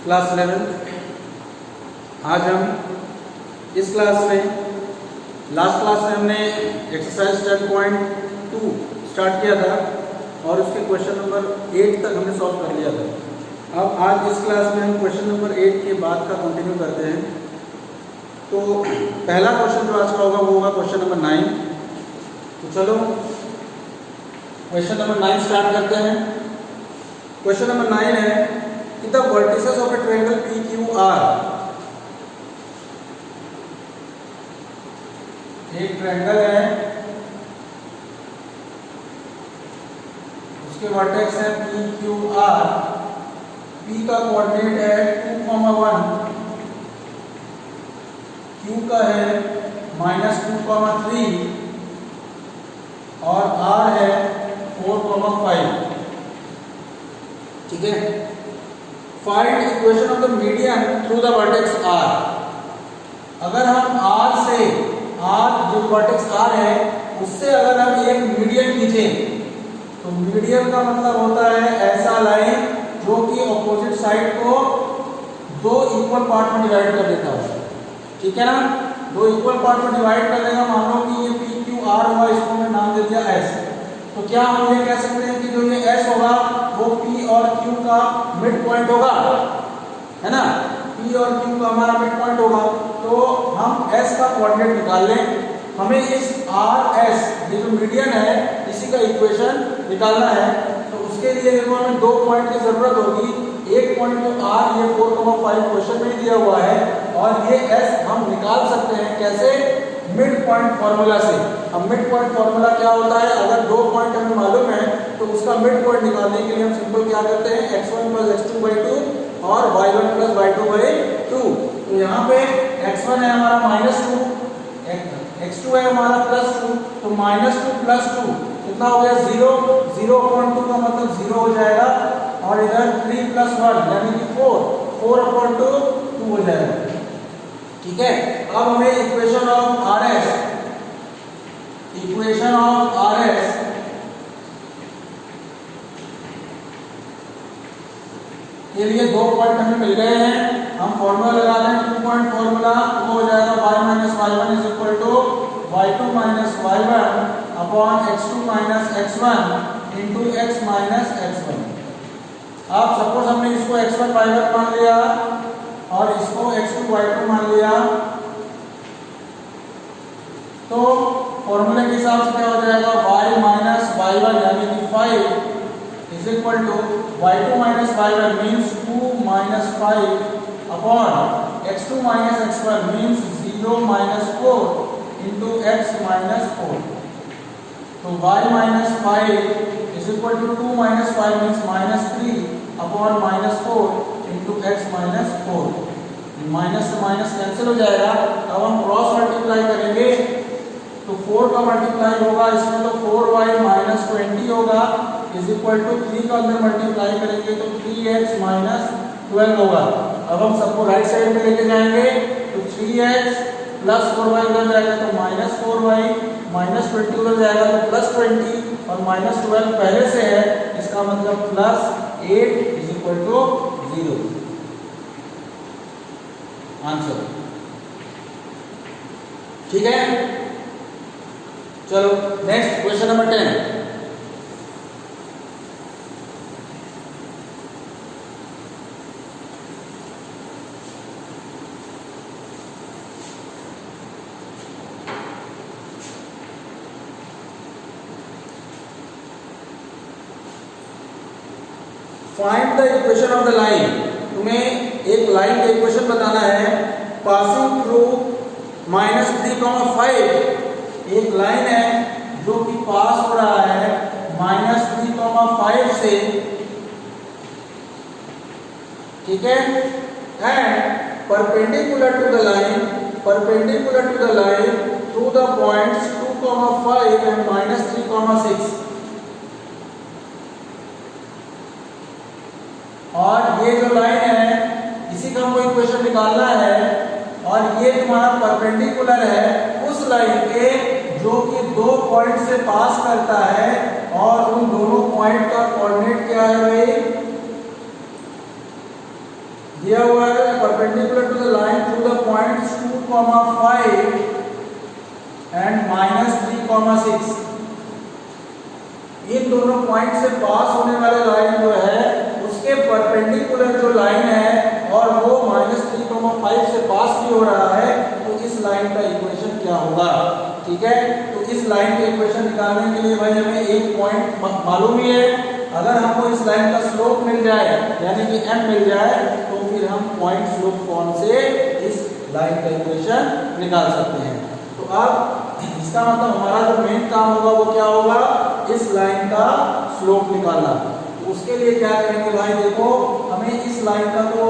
Class 11। आज हम इस क्लास में लास्ट क्लास में हमने एक्सरसाइज 10.2 स्टार्ट किया था और उसके क्वेश्चन नंबर 8 तक हमने सॉल्व कर लिया था। अब आज इस क्लास में हम क्वेश्चन नंबर 8 के बाद का कंटिन्यू करते हैं। तो पहला क्वेश्चन जो आज का होगा वो होगा क्वेश्चन नंबर 9। तो चलो क्वेश्चन नंबर 9 स्टार्ट करते हैं। क्वेश्चन नंबर 9 है कि the vertices of A triangle PQR, एक ट्रायंगल है, उसके वर्टेक्स है PQR, P का कोऑर्डिनेट है 2,1, Q का है -2,3 और R है 4,5। ठीक है। Find equation of the median through the vertex R। अगर हम R से जो वर्टेक्स R है उससे अगर हम एक मीडियन खींचें तो मीडियन का मतलब होता है ऐसा लाइन जो कि ऑपोजिट साइड को दो इक्वल पार्ट में डिवाइड कर देता है। ठीक है ना, दो इक्वल पार्ट में डिवाइड कर देगा। मान लो कि ये PQR हुआ, इसको हमने नाम दे दिया S। तो क्या हम ये कह सकते हैं कि जो ये S होगा वो P और Q का मिड पॉइंट होगा, है ना। P और Q का हमारा मिड पॉइंट होगा। तो हम S का कोऑर्डिनेट निकाल लें। हमें इस RS ये जो मीडियन है इसी का इक्वेशन निकालना है। तो उसके लिए देखो हमें दो पॉइंट की जरूरत होगी। एक पॉइंट जो R ये 4,5 क्वेश्चन में दिया हुआ है और ये S हम निकाल सकते हैं कैसे, मिड पॉइंट फॉर्मूला से। अब मिड पॉइंट फॉर्मूला क्या होता है, अगर दो पॉइंट हमें मालूम है तो उसका मिड पॉइंट निकालने के लिए हम सिंपल क्या करते हैं, x1 + x2/2 और y1 + y2/2। तो यहाँ पे x1 है हमारा -2, x2 है हमारा +2, तो -2 + 2 कितना हो गया 0, 0/2 का मतलब 0 हो जाएगा और इधर 3 + 1 यानी कि 4, 4/2 2 हो जाएगा। ठीक है। अब हमें इक्वेशन ऑफ RS के लिए दो पॉइंट हमें मिल गए हैं। हम फॉर्मूला लगा रहे हैं, 2 पॉइंट फॉर्मूला। वो हो जाएगा y - y1 = y2 - y1 upon x2 - x1 into x - x1। अब सपोज हमने इसको x1 y1 मान लिया और इसको x2 y2 मान लिया, तो फॉर्मूले के हिसाब से क्या हो जाएगा, y - y1 यानी कि 5 is equal to y2 - y1 means 2 - 5 upon x2 - x1 means 0 - 4 into x - 4। तो y - 5 is equal to 2 - 5 means -3 upon -4 into x - 4। Minus से माइनस कैंसिल हो जाएगा। अब हम क्रॉस मल्टीप्लाई करेंगे तो 4 का मल्टीप्लाई होगा इसमें, तो 4y - 20 होगा इज इक्वल टू 3 का अंदर मल्टीप्लाई करेंगे तो 3x - 12 होगा। अब हम सबको राइट साइड में लेके जाएंगे तो 3x + 4y उधर जाएगा तो -4y, -20 उधर जाएगा तो +20 और -12 पहले से है, इसका मतलब +8 इज इक्वल टू 0 आंसर। ठीक है। चलो next question number 10। Find the equation of the line. तुम्हें एक लाइन का इक्वेशन बताना है पासिंग थ्रू -3,5। एक लाइन है जो कि पास हो रहा है -3,5 से। ठीक है। And perpendicular to the line through the points 2,5 and -3,6। और ये जो लाइन है इसी का हमको इक्वेशन निकालना है और ये तुम्हारा परपेंडिकुलर है उस लाइन के जो कि दो पॉइंट से पास करता है और उन दोनों पॉइंट का कोऑर्डिनेट क्या है भाई, दिया इन दोनों पॉइंट से पास होने वाले लाइन जो है उसके परपेंडिकुलर जो लाइन है और वो -3,5 से पास भी हो रहा है, तो इस लाइन का इक्वेशन क्या होगा? ठीक है, तो इस लाइन के इक्वेशन निकालने के लिए भाई हमें एक पॉइंट मालूम ही है। अगर हमको इस लाइन का स्लोप मिल जाए यानी कि m मिल जाए तो फिर हम पॉइंट स्लोप फॉर्म से इस लाइन का इक्वेशन निकाल सकते हैं। तो अब इसका मतलब हमारा जो मेन काम होगा वो क्या होगा? इस लाइन का स्लोप निकालना। तो उसके लिए क्या करेंगे भाई, देखो हमें इस लाइन का तो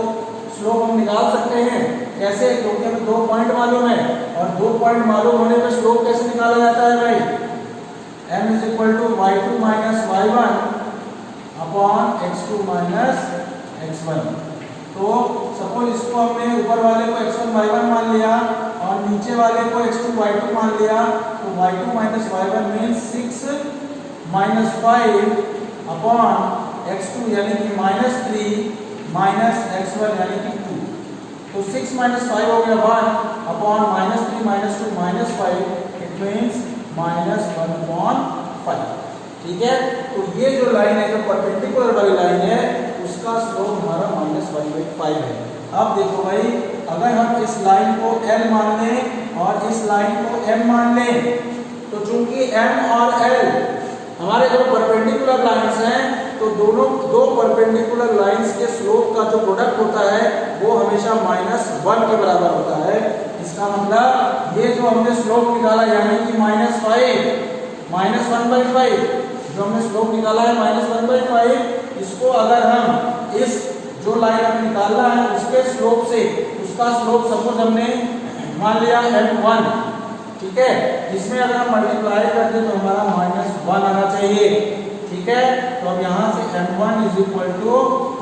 स्लोप हम निकाल सकते हैं। कैसे? क्योंकि हमें 2 पॉइंट मालूम है और 2 पॉइंट मालूम होने पर स्लोप कैसे निकाला जाता है भाई? m = y2 - y1 upon x2 - x1। तो सपोज इसको हमने ऊपर वाले को x1 y1 मान लिया और नीचे वाले को x2 y2 मान लिया, तो y2 - y1 means 6 - 5 upon x2 यानी कि -3 - x1 यानी कि 2। तो 6 - 5 हो गया 1 अपॉन -3 - 2 -5, इट मीन्स -1/5। ठीक है, तो ये जो लाइन है, जो परपेंडिकुलर वाली लाइन है, उसका स्लोप हमारा -1/5 है। अब देखो भाई, अगर हम इस लाइन को L मान लें और इस लाइन को M मान लें, तो चूंकि M और L हमारे जो परपेंडिकुलर लाइंस हैं, तो दोनों 2 परपेंडिकुलर लाइंस के स्लोप का जो प्रोडक्ट होता है वो हमेशा -1 के बराबर होता है। इसका मतलब ये जो हमने स्लोप निकाला यानी कि -5 -1/5, जो हमने स्लोप निकाला है -1/5, इसको अगर हम इस जो लाइन हमें निकालना है उसके स्लोप से, उसका स्लोप सपोज हमने मान लिया m1, ठीक है, इसमें अगर हम मल्टीप्लाई करते तो हमारा -1 आना चाहिए। ठीक है, तो अब यहाँ से m1 =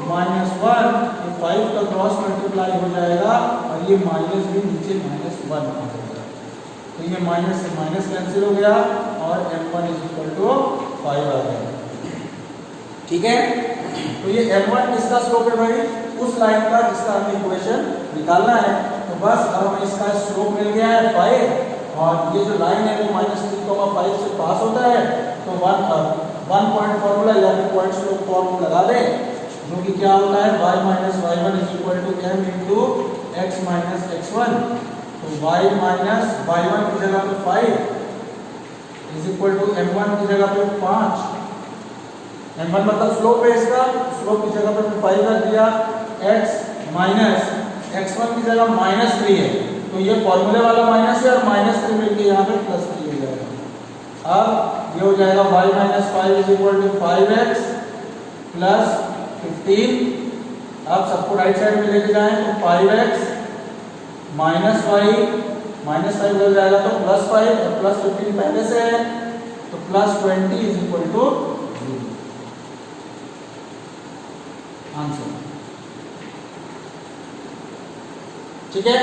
-1, तो 5 का क्रॉस मल्टीप्लाई हो जाएगा और ये माइनस भी नीचे -1 आ जाएगा। तो ये माइनस से माइनस कैंसिल हो गया और m1 = 5 आ गया। ठीक है, तो ये m1 किसका स्लोप है भाई? उस लाइन का जिसका हमें इक्वेशन निकालना है। तो बस अब हमें इसका स्लोप मिल गया है 5 और ये जो लाइन है वो -3,5 से पास होता है, तो 1 पॉइंट फॉर्मूला या फिर पॉइंट स्लोप फॉर्मूला लगा दें, जो कि क्या होता है y - y1 = m × x - x1। तो y - y1 की जगह पे 5 = m1 की जगह पे 5। m1 मतलब स्लोप है इसका, स्लोप की जगह पे 5 रख दिया, x - x1 की जगह -3 है, तो ये फॉर्मूले वाला माइनस है और -3 मिलके यहाँ पे +3 हो जाएगा। अब ये हो जाएगा y - 5 = 5x + 15। अब सबको राइट साइड में लेके जाएं तो 5x - y -5 हो जाएगा तो +5 और +15 पहले से है, तो +20 = 0 आंसर। ठीक है,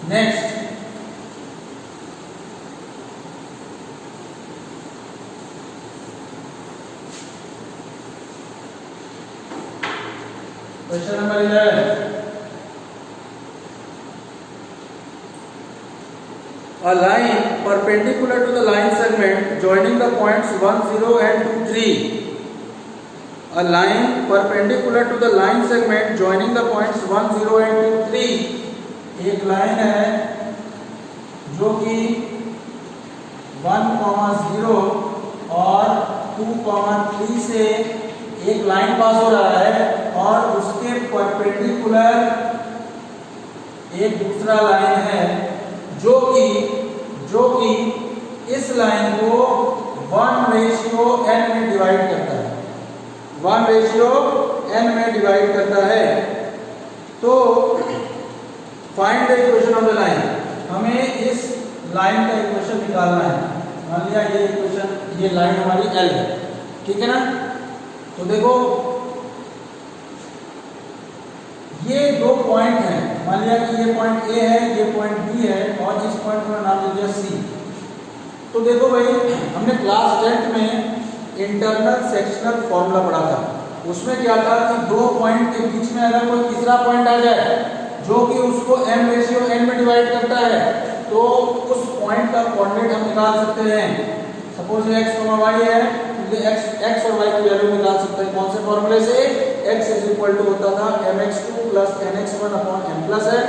next question number 11। A line perpendicular to the line segment joining the points 1, 0 and 2, 3. A line perpendicular to the line segment joining the points 1, 0 and 2, 3. एक लाइन है जो कि 1, 0 और 2, 3 से एक लाइन पास हो रहा है और उसके परपेंडिकुलर एक दूसरा लाइन है जो कि इस लाइन को 1:n में डिवाइड करता है, 1:n में डिवाइड करता है। तो find the equation of the line, हमें इस लाइन का इक्वेशन निकालना है। मान लिया ये इक्वेशन, ये लाइन हमारी L है, ठीक है ना। तो देखो ये 2 पॉइंट हैं, मान लिया कि ये पॉइंट A है, ये पॉइंट B है और इस पॉइंट का नाम दे दिया C। तो देखो भाई, हमने क्लास 10th में इंटरनल सेक्शनल फॉर्मूला पढ़ा था। उसमें क्या था कि 2 पॉइंट के बीच में अगर कोई तीसरा पॉइंट आ जाए जो कि उसको m रेशियो n में डिवाइड करता है, तो उस पॉइंट का कोऑर्डिनेट हम निकाल सकते हैं। सपोज ये x, y है, तो ये x और y की वैल्यू निकाल सकते हैं। कौन से फॉर्मूले से? x इज इक्वल टू होता था mx2 plus nx1 upon m plus n,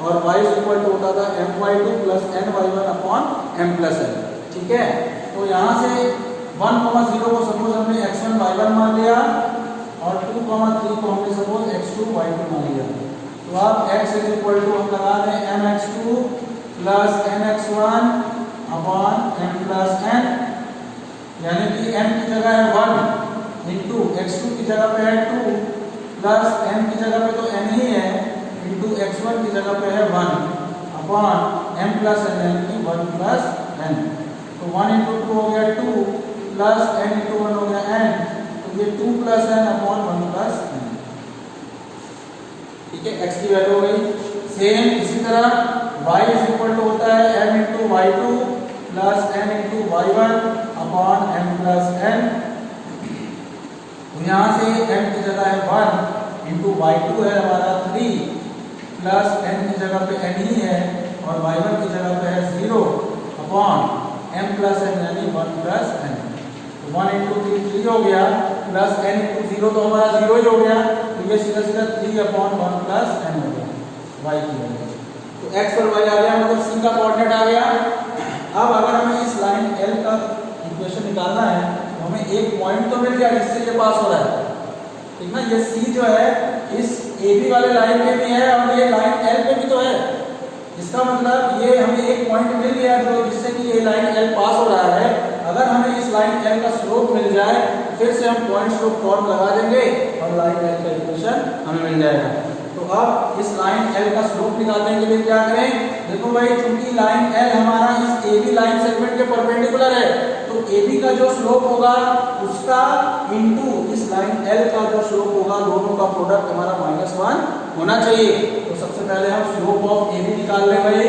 और y इज इक्वल टू होता था my2 plus ny1 upon m plus n। ठीक है, तो यहाँ से 1, 0 को सपोज हमने x1 y1 मान लिया, और 2, 3 को हमने सपोज x2 y2 मान लिया। तो अब x इज इक्वल टू हम लगा दें mx2 plus nx1 upon m plus n, यानी कि m की जगह है 1 इंटू x2 की जगह पे है 2 प्लस n की जगह पे तो n ही है इंटू x1 की जगह पे है 1 अपॉन m प्लस n, यानी कि 1 प्लस n। तो 1 इंटू 2 हो गया 2 प्लस n इंटू 1 हो गया n, तो ये 2 plus n upon 1 plus n। ठीक है, x की वैल्यू हो गई। सेम इसी तरह y इज इक्वल टू होता है m into y2 plus n into y1 upon m plus n। तो यहाँ से m की जगह है 1 इंटू y2 है हमारा 3 प्लस n की जगह पे n ही है, और y1 की जगह पे है 0 अपॉन m प्लस n, यानी 1 प्लस n। तो 1 इंटू 3 हो गया, प्लस n इंटू 0 तो हमारा 0 ही हो गया, तो ये सीधा सीधा 3 अपॉन 1 प्लस n हो गया y की वैल्यू। तो x और y आ गया, मतलब c का कोऑर्डिनेट आ गया। अब अगर हमें इस लाइन L का इक्वेशन निकालना है, तो हमें एक पॉइंट तो मिल गया जिससे ये पास हो रहा है, ठीक ना। ये c जो है इस AB वाले लाइन पे भी है, और ये लाइन L पे भी तो है। इसका मतलब ये हमें एक पॉइंट मिल गया जो जिससे कि ये लाइन L पास हो रहा है। अगर हमें इस लाइन L का स्लोप मिल जाए, फिर से हम पॉइंट स्लोप फॉर्म लगा देंगे और लाइन L का इक्वेशन हमें मिल जाएगा। तो अब इस लाइन L का स्लोप निकालने के लिए क्या करें? देखो भाई, चूंकि लाइन L हमारा इस AB लाइन सेगमेंट के परपेंडिकुलर है, तो AB का जो स्लोप होगा उसका इनटू इस लाइन L का जो स्लोप होगा, दोनों का प्रोडक्ट हमारा -1 होना चाहिए। तो सबसे पहले हम स्लोप ऑफ AB निकाल लें भाई।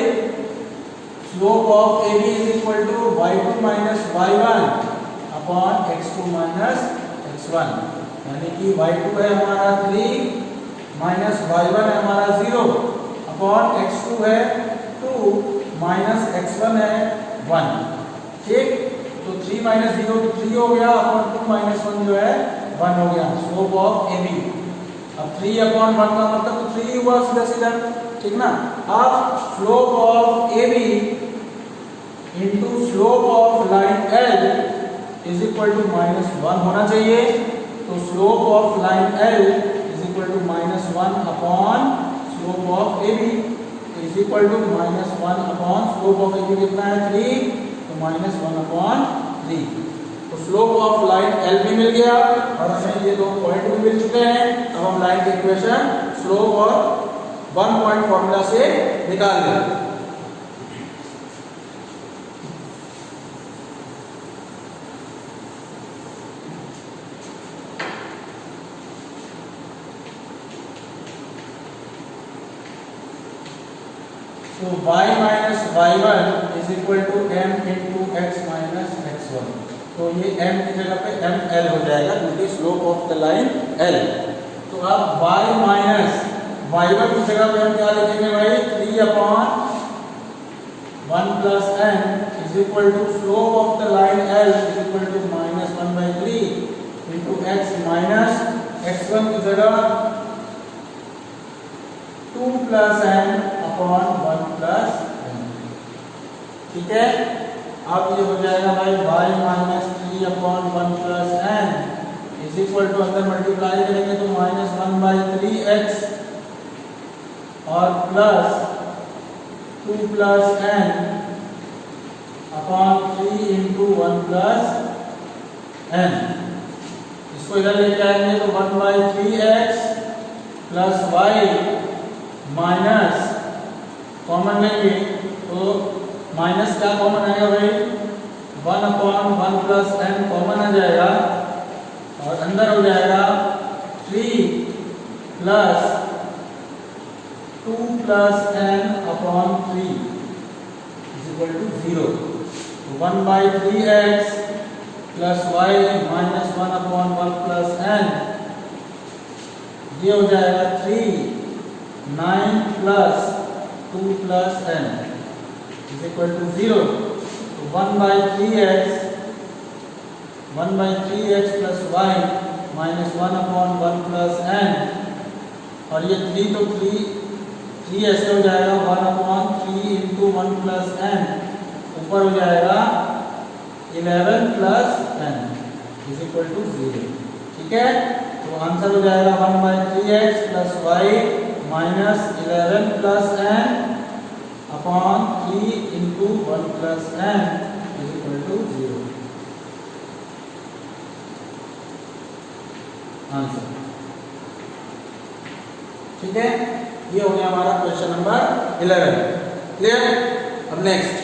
Slope of AB is equal to y2 minus y1 upon x2 minus x1, यानी कि y2 है हमारा 3 माइनस y1 है हमारा 0 अपॉन x2 है 2 माइनस x1 है 1। ठीक, तो 3 माइनस 0 तो 3 हो गया, अपॉन 2 माइनस 1 जो है 1 हो गया। स्लोप ऑफ AB, अब 3 अपॉन 1 का मतलब तो 3 हुआ सीधा सीधा, ठीक ना। अब slope of AB into slope of line L is equal to -1 होना चाहिए। तो slope of line L is equal to -1 upon slope of AB is equal to -1 upon slope of AB कितना है 3, तो -1 अपॉन 3। तो स्लोप ऑफ लाइन L भी मिल गया, और हमें ये दो पॉइंट भी मिल चुके हैं। अब हम लाइन के इक्वेशन स्लोप और 1 पॉइंट फॉर्मूला से निकाल लेंगे। तो y minus y1 is equal to m into x minus x1। तो ये m की जगह पे ml हो जाएगा, क्योंकि slope of the line L। तो अब y माइनस y1 की जगह पे हम क्या लिखेंगे भाई? 3 upon 1 plus n is equal to slope of the line L is equal to -1/3 into x minus x1 की जगह 2 plus n upon 1 plus n। ठीक है, अब ये हो जाएगा भाई y minus 3 upon 1 plus n is equal to, अंदर मल्टीप्लाई करेंगे तो -1/3x और plus 2 plus n upon 3 into 1 plus n। इसको इधर लेके आएंगे तो 1/3x plus y minus common लेंगे तो माइनस क्या कॉमन आएगा भाई? 1 अपॉन 1 प्लस n कॉमन आ जाएगा, और अंदर हो जाएगा 3 plus 2 plus n upon 3 is equal to 0। तो 1/3x plus y minus 1 upon 1 plus n, ये हो जाएगा 3 9 plus 2 plus n is equal to 0। तो 1/3x plus y minus 1/1 plus n, और ये 3 तो 3 ऐसे हो जाएगा 1/3 इंटू 1 प्लस n, ऊपर हो जाएगा 11 plus n is equal to 0। ठीक है, तो आंसर हो जाएगा 1/3x plus y minus 11 plus n upon 3 into 1 plus n is equal to 0। Answer. ठीक है, ये हो गया हमारा क्वेश्चन नंबर 11। क्लियर? अब next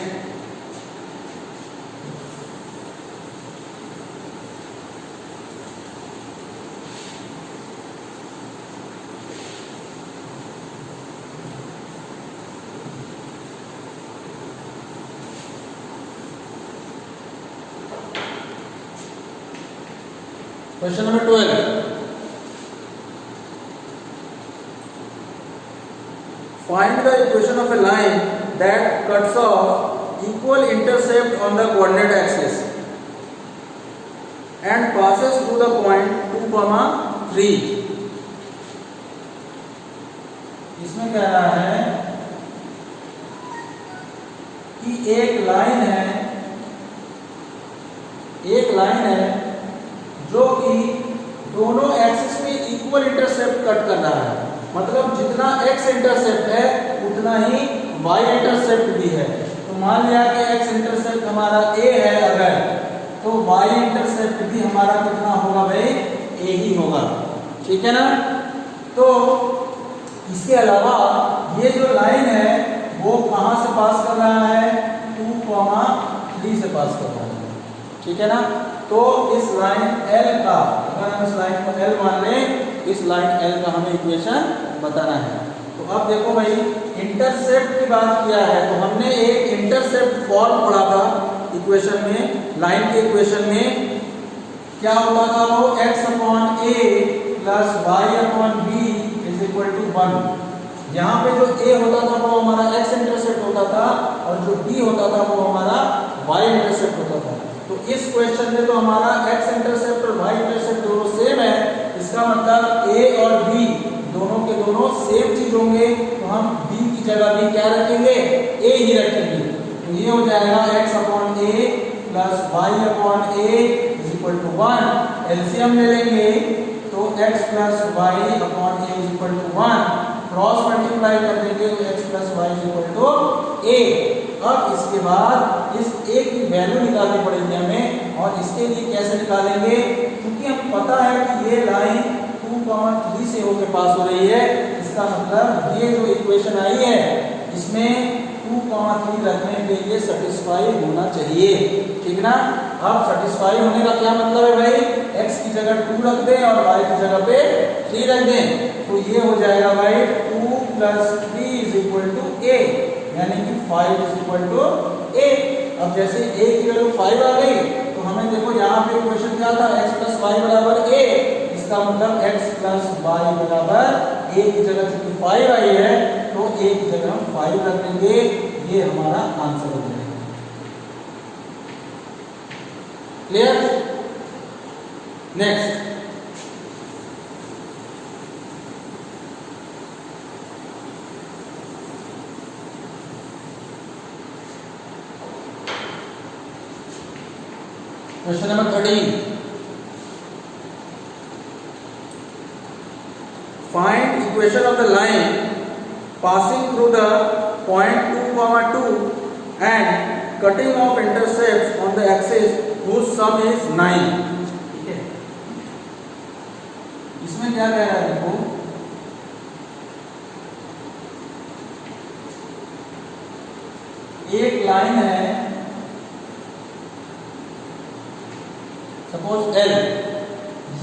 question number 12। Find the equation of a line that cuts off equal intercept on the coordinate axis and passes through the point 2, 3। इसमें कह रहा है कि एक लाइन है जो कि दोनों एक्सिस में इक्वल इंटरसेप्ट कट कर रहा है। मतलब जितना x इंटरसेप्ट है उतना ही y इंटरसेप्ट भी है। तो मान लिया कि x इंटरसेप्ट हमारा a है अगर, तो y इंटरसेप्ट भी हमारा कितना होगा भाई? a ही होगा। ठीक है ना? तो इसके अलावा ये जो लाइन है वो कहां से पास कर रहा है? 2, 3 से पास कर रहा है। ठीक है ना? तो इस लाइन L का, अगर हम इस लाइन को L मान लें, इस लाइन L का हमें इक्वेशन बताना है। तो अब देखो भाई, इंटरसेप्ट की बात किया है तो हमने एक इंटरसेप्ट फॉर्म पढ़ा था इक्वेशन में, लाइन के इक्वेशन में क्या होता था वो? x/a plus y/b is equal to 1। यहाँ पे जो a होता था वो हमारा x इंटरसेप्ट होता था और जो b होता था वो हमारा y इंटरसेप्ट होता था। तो इस क्वेश्चन में तो हमारा x इंटरसेप्ट और y इंटरसेप्ट दोनों सेम है, इसका मतलब a और b दोनों के दोनों सेम चीज होंगे। तो हम b की जगह भी क्या रखेंगे? a ही रखेंगे। तो ये हो जाएगा x/a plus y/a is equal to 1। LCM ले लेंगे तो x plus y/a is equal to 1। Cross multiply कर देंगे तो x plus y is equal to a। अब इसके बाद इस a की वैल्यू निकालनी पड़ेगी हमें, और इसके लिए कैसे निकालेंगे? क्योंकि हमें पता है कि ये लाइन 2, 3 से होकर पास हो रही है। इसका मतलब ये जो इक्वेशन आई है इसमें 2, 3 रखने के लिए सेटिस्फाई होना चाहिए। ठीक ना? अब सेटिस्फाई होने का क्या मतलब है भाई? x की जगह 2 रख दें और y की जगह पे 3 रख दें। तो ये हो जाएगा भाई 2 plus 3 is equal to a, यानी कि 5 इज इक्वल टू a। अब जैसे a की वैल्यू 5 आ गई तो हमें देखो यहाँ पे इक्वेशन क्या था? x प्लस y बराबर a। इसका मतलब x प्लस y बराबर a की जगह चूंकि 5 आई है तो a की जगह हम 5 रख देंगे। ये हमारा आंसर हो जाएगा। Clear? Next question number 13। Find equation of the line passing through the point 2, 2 and cutting off intercepts on the axis whose sum is 9। ठीक है, इसमें क्या कह रहा है? देखो एक लाइन है सपोज L।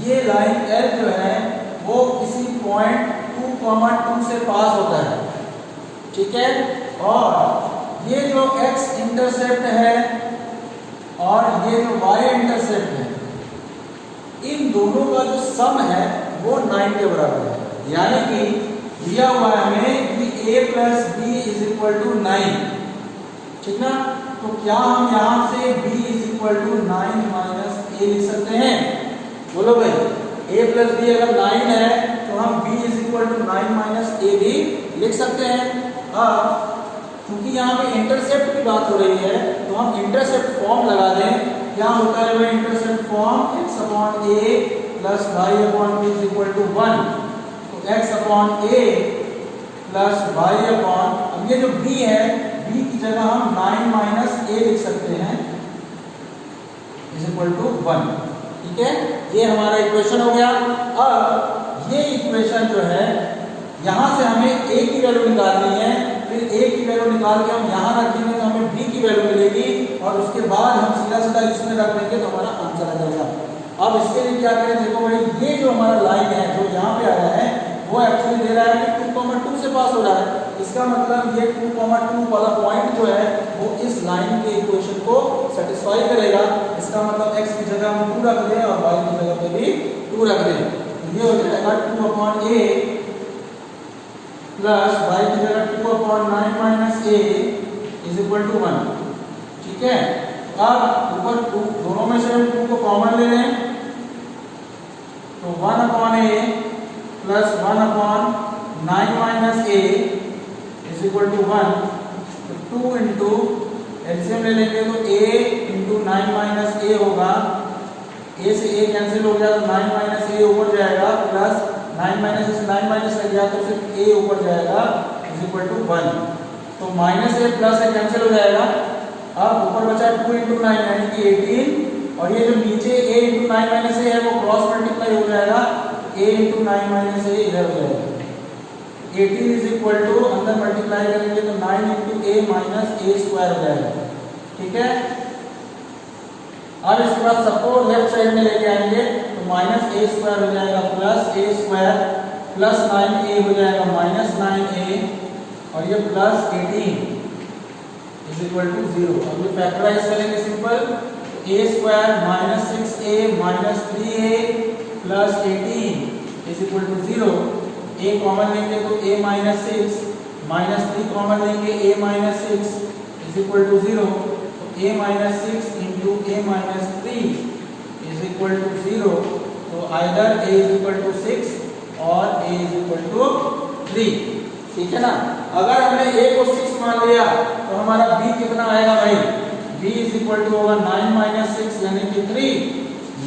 ये लाइन L जो है वो किसी पॉइंट 2, 2 से पास होता है। ठीक है, और ये जो x इंटरसेप्ट है और ये जो y इंटरसेप्ट है, इन दोनों का जो सम है वो 9 के बराबर है। यानी कि दिया हुआ है हमें a plus b is equal to 9, ठीक ना। तो क्या हम यहाँ से b is equal to 9 minus a लिख सकते हैं? बोलो भाई, a प्लस बी अगर 9 है तो हम b is equal to 9 minus a भी लिख सकते हैं। अब क्योंकि यहाँ पे इंटरसेप्ट की बात हो रही है तो हम इंटरसेप्ट फॉर्म लगा दें। क्या होता है भाई intercept form? x upon a plus y upon b is equal to 1। तो x upon a plus y upon, अब ये जो b है, b की जगह हम 9 माइनस a लिख सकते हैं इज इक्वल टू 1, ठीक है। ये हमारा इक्वेशन हो गया। अब ये इक्वेशन जो है यहाँ से हमें a की वैल्यू निकालनी है, फिर a की वैल्यू निकाल के हम यहाँ रखेंगे तो हमें b की वैल्यू मिलेगी और उसके बाद हम सीधा सीधा इसमें रख देंगे तो हमारा आंसर आ जाएगा। अब इसके लिए क्या करें? देखो भाई, ये जो हमारा लाइन है जो यहाँ पे आया है वो एक्चुअली दे रहा है कि 2,2 से पास हो रहा है। इसका मतलब ये 2,2 वाला पॉइंट जो है वो इस लाइन के इक्वेशन को सेटिस्फाई करेगा। इसका मतलब x की जगह हम 2 रख दें और y की जगह पे भी 2 रख दें। ये हो जाएगा 2 अपॉन a प्लस y की जगह 2 upon 9 minus a is equal to 1, ठीक है। अब ऊपर दोनों में से हम 2 को कॉमन ले लें तो 1 upon a plus 1 upon 9 minus a is equal to 1। तो 2 इंटू एलसीएम ले लेंगे तो a इंटू 9 माइनस a होगा, a से a कैंसिल हो गया तो 9 माइनस a ऊपर जाएगा प्लस 9 माइनस से 9 माइनस लग गया तो सिर्फ a ऊपर जाएगा इज इक्वल टू 1। तो minus a plus a cancel हो जाएगा। अब ऊपर बचा 2 इंटू 9 यानी कि 18, और ये जो नीचे a इंटू 9 माइनस a है वो क्रॉस मल्टीप्लाई हो जाएगा, a इंटू 9 माइनस a इधर हो जाएगा। 18 इज इक्वल टू अंदर मल्टीप्लाई करेंगे तो 9 into a minus a square हो जाएगा, ठीक है। अब इसके बाद सबको लेफ्ट साइड में लेके आएंगे तो माइनस a स्क्वायर हो जाएगा plus a square plus 9a हो जाएगा माइनस 9a और ये प्लस 18 इज इक्वल टू 0। अब ये फैक्टराइज करेंगे simple, a square minus 6a minus 3a plus 18 is equal to 0। a common लेंगे तो a माइनस 6 माइनस 3 कॉमन लेंगे a minus 6 is equal to 0। तो a minus 6 into a minus 3 is equal to 0। तो either a is equal to 6 और a is equal to 3, ठीक है ना। अगर हमने a को 6 मान लिया तो हमारा b कितना आएगा भाई? b इज इक्वल टू होगा 9 माइनस 6 यानी कि 3,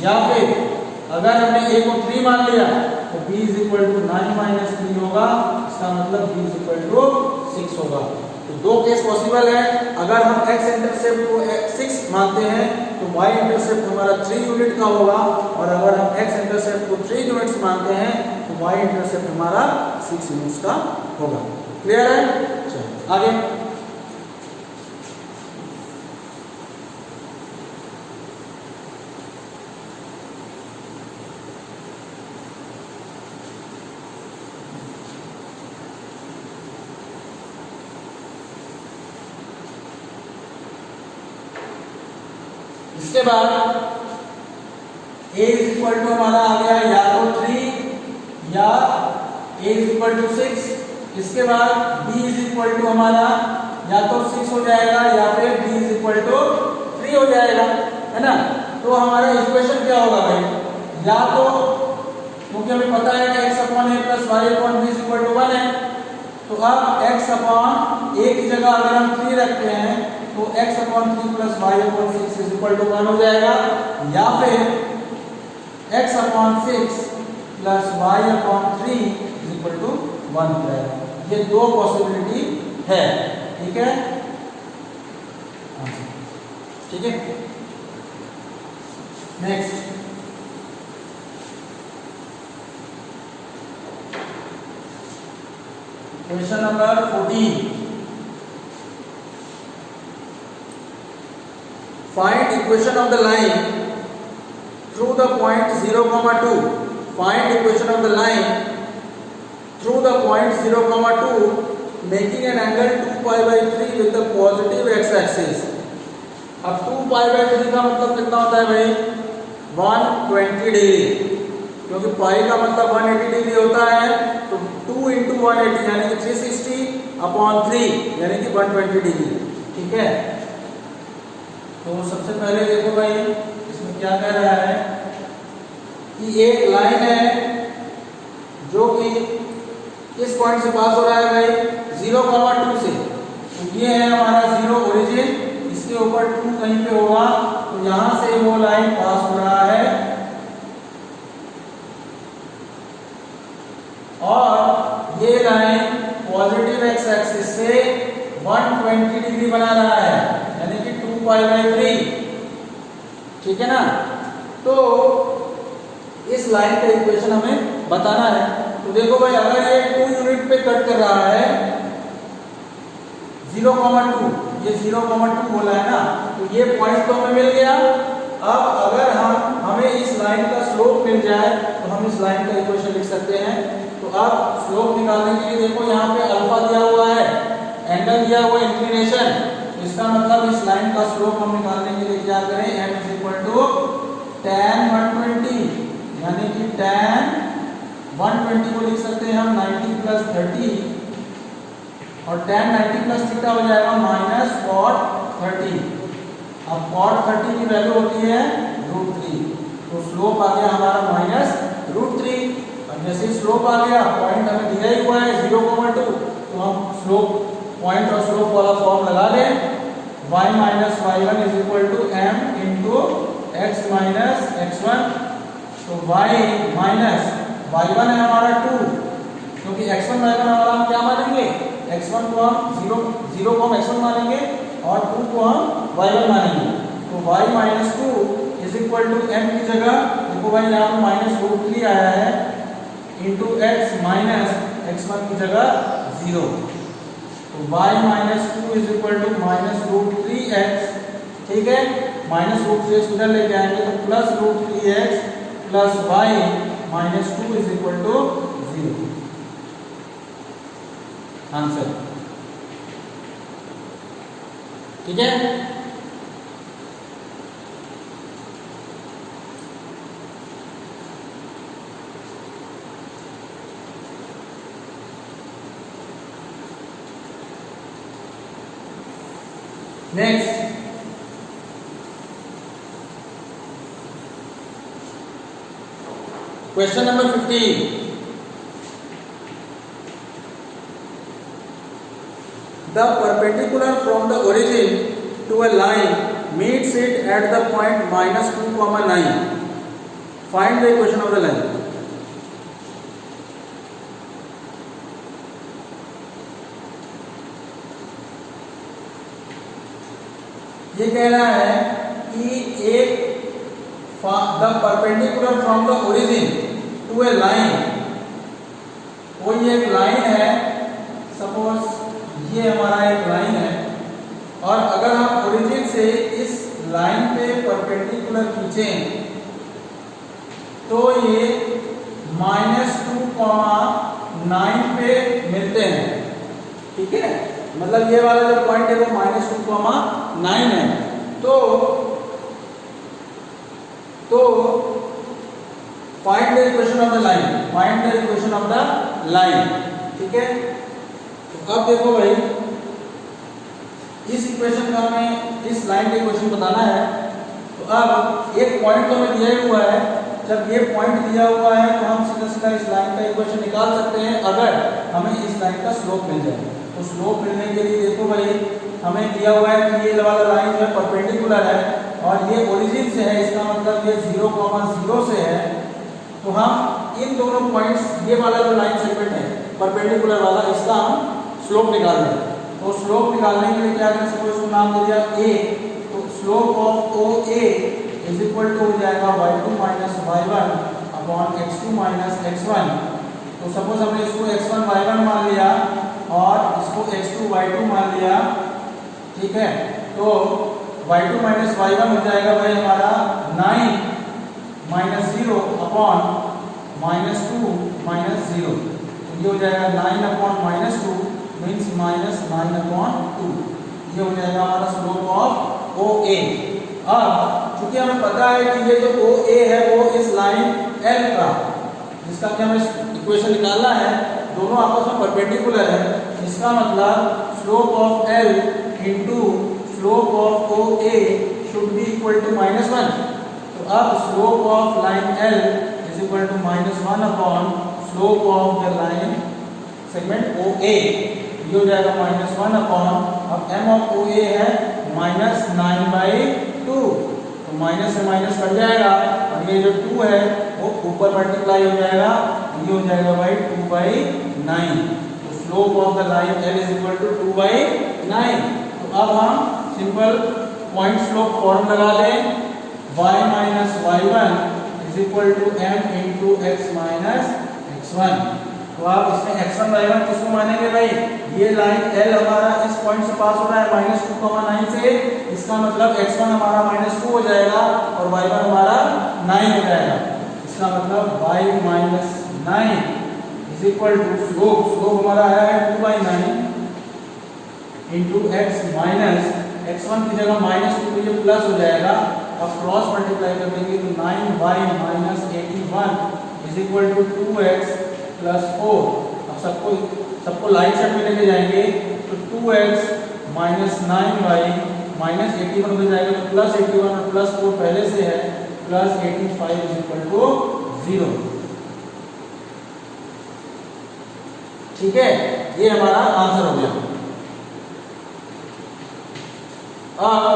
या फिर अगर हमने a को 3 मान लिया तो b is equal to 9 minus 3 होगा, इसका मतलब b इज इक्वल टू 6 होगा। तो दो केस पॉसिबल है। अगर हम x इंटरसेप्ट को 6 मानते हैं तो y इंटरसेप्ट हमारा 3 यूनिट का होगा, और अगर हम x इंटरसेप्ट को 3 यूनिट्स मानते हैं तो y इंटरसेप्ट हमारा 6 यूनिट्स का होगा। क्लियर है? चलो आगे। इसके बाद a इज इक्वल टू हमारा आ गया या तो 3 या a इज इक्वल टू 6। इसके बाद b इज इक्वल टू हमारा या तो 6 हो जाएगा या फिर b इज इक्वल टू 3 हो जाएगा, है ना। तो हमारा इक्वेशन क्या होगा भाई? या तो क्योंकि हमें पता है कि x upon a plus y upon b is equal to 1 है, तो अब x अपॉन a की जगह अगर हम 3 रखते हैं तो x upon 3 plus y upon 6 is equal to 1 हो जाएगा, या फिर x upon 6 plus y upon 3 is equal to 1 हो जाएगा। ये दो पॉसिबिलिटी है, ठीक है, ठीक है। Next question number 14। Find equation of the line through the point 0, 2. Find equation of the line through the point 0, 2 making an angle 2 pi by 3 with the positive x-axis. अब 2 pi by 3 का मतलब कितना होता है भाई? 120 डिग्री, क्योंकि पाई का मतलब 180 डिग्री होता है, तो 2 इंटू 180 यानी कि 360 अपॉन 3 यानी कि 120 डिग्री। ठीक है, तो सबसे पहले देखो भाई इसमें क्या कह रहा है कि एक लाइन है जो कि किस पॉइंट से पास हो रहा है भाई 0,2 से। तो ये है हमारा 0 ओरिजिन, इसके ऊपर 2 कहीं पे होगा, तो यहां से वो लाइन पास हो रहा है और ये लाइन पॉजिटिव एक्स एक्सिस से 120 डिग्री बना रहा है यानी कि 2π/3। ठीक है ना, तो इस लाइन का इक्वेशन हमें बताना है। तो देखो भाई अगर ये 2 यूनिट पे कट कर रहा है 0,2, ये 0,2 बोला है ना, तो ये पॉइंट तो हमें मिल गया। अब अगर हमें इस लाइन का स्लोप मिल जाए तो हम इस लाइन का इक्वेशन लिख सकते हैं। तो अब स्लोप निकालने के लिए देखो यहाँ पे अल्फा दिया हुआ है, एंगल दिया हुआ है इंक्लिनेशन, इसका मतलब इस लाइन का स्लोप हम निकालने के लिए क्या करें, m = tan 120 यानी कि tan 120 को लिख सकते हैं हम 90 + 30 और tan 90 + थीटा हो जाएगा -cot 30। अब cot 30 की वैल्यू होती है √3, तो स्लोप आ गया हमारा -√3। अब जैसे स्लोप आ गया, पॉइंट हमें दिया ही हुआ है 0,2, तो हम स्लोप पॉइंट और स्लोप वाला फॉर्म लगा दें। y - y1 = m × x - x1। तो y माइनस y1 है हमारा 2, क्योंकि x1 y1 हमारा हम क्या मानेंगे, x1 को हम 0 को हम x1 मानेंगे और 2 को हम y1 मानेंगे। तो y - 2 = m की जगह देखो भाई यहाँ पे -√3 आया है इंटू x - x1 की जगह 0। तो y - 2 = -√3x। ठीक है, -√3x उधर लेके आएंगे तो +√3x + y - 2 = 0। आंसर। ठीक है, next question number 15। The perpendicular from the origin to a line meets it at the point -2, 9. Find the equation of the line. ये कह रहा है कि एक the perpendicular from the origin to a line, कोई एक लाइन है, suppose ये हमारा एक लाइन है और अगर हम ओरिजिन से इस लाइन पे परपेंडिकुलर खींचें तो ये -2, 9 पे मिलते हैं। ठीक है, मतलब ये वाला जो पॉइंट है वो -2, 9 है। तो find the equation of the line, find the equation of the line. ठीक है, तो अब देखो भाई इस इक्वेशन का हमें इस लाइन का इक्वेशन बताना है। तो अब एक पॉइंट तो हमें दिया ही हुआ है, जब ये पॉइंट दिया हुआ है तो हम सीधा सीधा इस लाइन का इक्वेशन निकाल सकते हैं अगर हमें इस लाइन का स्लोप मिल जाए। तो स्लोप मिलने के लिए देखो भाई हमें दिया हुआ है कि ये वाला लाइन जो है परपेंडिकुलर है और ये ओरिजिन से है, इसका मतलब ये 0,0 से है। तो हम इन दोनों पॉइंट्स, ये वाला जो लाइन सेगमेंट है परपेंडिकुलर वाला, इसका हम स्लोप निकाल रहे हैं। तो स्लोप निकालने के लिए क्या करें, सपोज इसको नाम दे दिया a, तो स्लोप ऑफ OA = हो जाएगा y2 - y1 upon x2 - x1। तो सपोज हमने इसको x1 y1 मान लिया और इसको x2 y2 मान लिया। ठीक है, तो y2 - y1 हो जाएगा भाई हमारा 9 - 0 अपॉन -2 - 0। तो ये हो जाएगा 9 अपॉन -2 मीन्स -9/2। ये हो जाएगा हमारा स्लोप ऑफ OA। अब चूंकि हमें पता है कि ये जो OA है वो इस लाइन L का, जिसका कि हमें इक्वेशन निकालना है, दोनों आपस में परपेंडिकुलर है, इस इसका मतलब slope of L into slope of OA should be equal to -1। तो अब slope of line L is equal to -1 upon slope of the line segment OA, ये हो जाएगा -1 अपॉन, अब m ऑफ OA है -9/2, तो माइनस से माइनस कट जाएगा और ये जो 2 है वो ऊपर मल्टीप्लाई हो जाएगा, ये हो जाएगा भाई 2/9। तो slope of the line L is equal to 2/9। तो अब हम सिंपल पॉइंट स्लोप फॉर्म लगा लें, y minus y1 is equal to m into x minus x1। तो आप इसमें x1 y1 किसको मानेंगे भाई, ये लाइन L हमारा इस पॉइंट से पास हो रहा है -2,9 से, इसका मतलब x1 हमारा -2 हो जाएगा और y1 हमारा 9 हो जाएगा। इसका मतलब y minus 9 is equal to slope हमारा आया है 2/9 इंटू x माइनस x1 की जगह -2 तो ये प्लस हो जाएगा, अब क्रॉस मल्टीप्लाई कर देंगे तो 9y minus 81 is equal to 2x plus 4। अब सबको लाइट साइड में लेके जाएंगे तो 2x माइनस 9y माइनस 81 हो जाएगा, तो प्लस 81 और प्लस 4 पहले से है, प्लस 85 इज इक्वल टू 0। ठीक है, ये हमारा आंसर हो गया। अब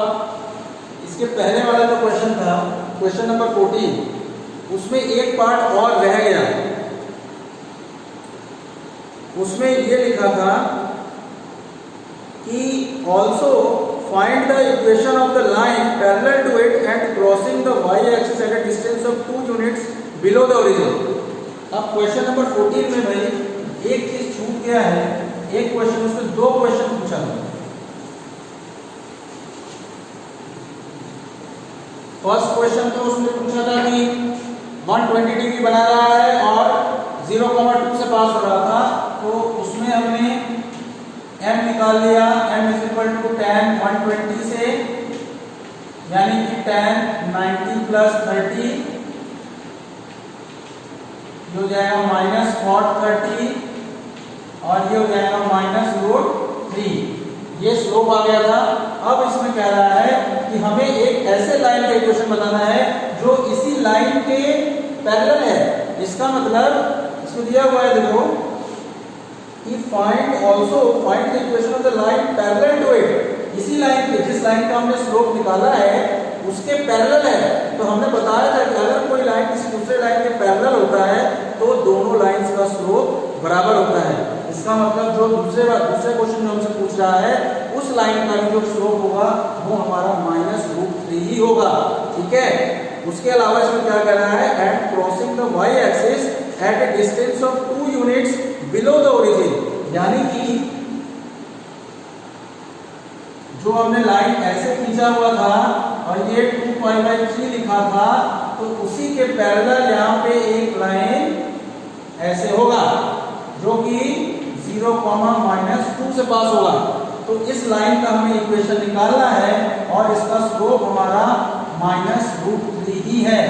इसके पहले वाला जो क्वेश्चन था, क्वेश्चन नंबर 14, उसमें एक पार्ट और रह गया। उसमें ये लिखा था कि also find the equation of the line parallel to it and crossing the y axis at a distance of 2 units below the origin. अब क्वेश्चन नंबर 14 में भाई एक चीज छूट गया है, एक क्वेश्चन, उसमें 2 क्वेश्चन पूछा था। फर्स्ट क्वेश्चन तो उसने पूछा था कि 120 डिग्री बना रहा है और 0,2 से पास हो रहा था, तो उसमें हमने m निकाल लिया, m is equal to tan 120 से, यानी कि tan 90 प्लस 30 ये हो जाएगा माइनस cot 30 और ये हो जाएगा -√3। ये स्लोप आ गया था। अब इसमें कह रहा है कि हमें एक ऐसे लाइन का इक्वेशन बताना है जो इसी लाइन के पैरेलल है। इसका मतलब इसमें दिया हुआ है, देखो कि find the equation of the line parallel to it. इसी लाइन के, जिस लाइन का हमने स्लोप निकाला है उसके पैरेलल है। तो हमने बताया था कि अगर कोई लाइन किसी दूसरे लाइन के पैरेलल होता है तो दोनों लाइंस का स्लोप बराबर होता है। इसका मतलब जो दूसरे क्वेश्चन में हमसे पूछ रहा है उस लाइन का जो स्लोप होगा वो हमारा -√3 ही होगा। ठीक है, उसके अलावा इसमें क्या कह रहा है, and crossing the y axis eight A distance of 2 units below the origin, यानी कि जो हमने लाइन ऐसे खींचा हुआ था और ये 2π/3 लिखा था, तो उसी के पैरेलल यहाँ पे एक लाइन ऐसे होगा जो कि 0,-2 से पास होगा। तो इस लाइन का हमें इक्वेशन निकालना है और इसका स्लोप हमारा -√3 ही है,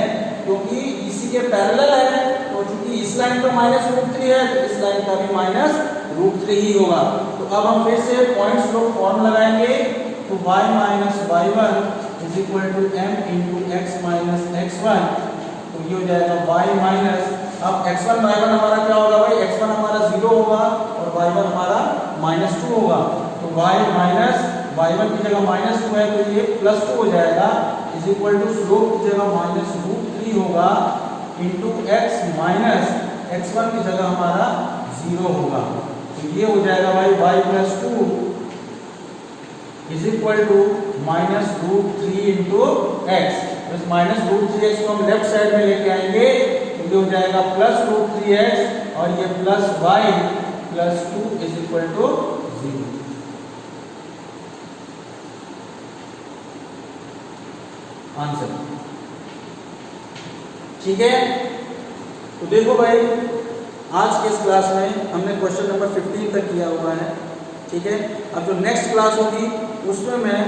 क्योंकि इसी के पैरेलल है। तो चूंकि इस लाइन का -√3 है तो इस लाइन का भी -√3 ही होगा। तो अब हम फिर से पॉइंट स्लोप फॉर्म लगाएंगे, तो y minus y1 is equal to m into x minus x1। तो ये हो जाएगा y माइनस, अब x1 y1 हमारा क्या होगा भाई, x1 हमारा 0 होगा और y1 हमारा -2 होगा। तो y माइनस y1 की जगह -2 है तो ये +2 हो जाएगा, इज इक्वल टू स्लोप की जगह -√3 होगा इंटू x माइनस x1 की जगह हमारा 0 होगा। तो ये हो जाएगा भाई y plus 2 is equal to -√3 into x। इस -√3x को हम लेफ्ट साइड में लेके आएंगे तो ये हो जाएगा +√3x और ये plus y plus 2 is equal to 0। Answer. ठीक है, तो देखो भाई आज के इस क्लास में हमने क्वेश्चन नंबर 15 तक किया हुआ है। ठीक है, अब जो नेक्स्ट क्लास होगी उसमें मैं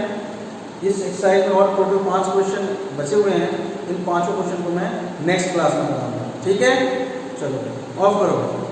इस एक्सरसाइज में और टोटल 5 क्वेश्चन बचे हुए हैं, इन 5 क्वेश्चन को मैं नेक्स्ट क्लास में कराऊंगा। ठीक है, चलो ऑफ करो।